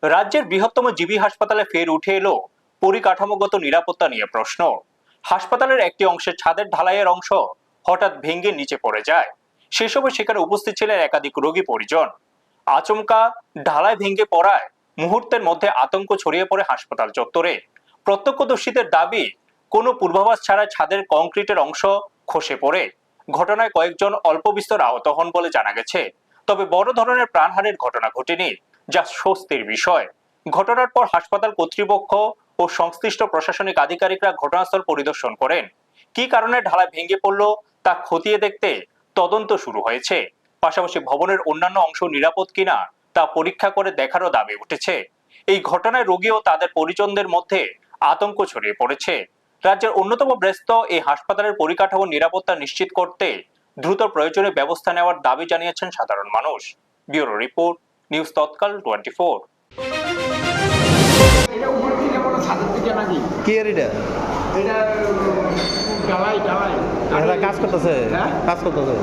রাজ্যের বৃহত্তম জিবি হাসপাতালে ফের উঠে এলো পরিকাঠামোগত নিরাপত্তা নিয়ে প্রশ্ন। হাসপাতালের একটি অংশের ছাদের ঢালাইয়ের অংশ হঠাৎ ভেঙে নিচে পড়ে যায়। সে সময় সেখানে উপস্থিত ছিলেন একাধিক রোগী পরিজন। আচমকা ঢালাই ভেঙে পড়ায় মুহূর্তের মধ্যে আতঙ্ক ছড়িয়ে পড়ে হাসপাতাল চত্বরে। প্রত্যক্ষদর্শীদের দাবি, কোনো পূর্বাভাস ছাড়া ছাদের কংক্রিটের অংশ খসে পড়ে। ঘটনায় কয়েকজন অল্প বিস্তর আহত হন বলে জানা গেছে, তবে বড় ধরনের প্রাণহানির ঘটনা ঘটেনি, যা স্বস্তির বিষয়। ঘটনার পর হাসপাতাল কর্তৃপক্ষ ও সংশ্লিষ্ট প্রশাসনিক আধিকারিকরা ঘটনাস্থল পরিদর্শন করেন। কি কারণে ঢালাই ভেঙে পড়ল তা খতিয়ে দেখতে তদন্ত শুরু হয়েছে। পাশাপাশি ভবনের অন্যান্য অংশ নিরাপদ কিনা তা পরীক্ষা করে দেখারও দাবি উঠেছে। এই ঘটনায় রোগী ও তাদের পরিজনদের মধ্যে আতঙ্ক ছড়িয়ে পড়েছে। রাজ্যের অন্যতম ব্যস্ত এই হাসপাতালের পরিকাঠামো নিরাপত্তা নিশ্চিত করতে দ্রুত প্রয়োজনীয় ব্যবস্থা নেওয়ার দাবি জানিয়েছেন সাধারণ মানুষ। ব্যুরো রিপোর্ট, নিউজ তৎকাল 24। কি এর এটা? এটা ঢালাই কাজ করতেছে, কাজ করতেছে।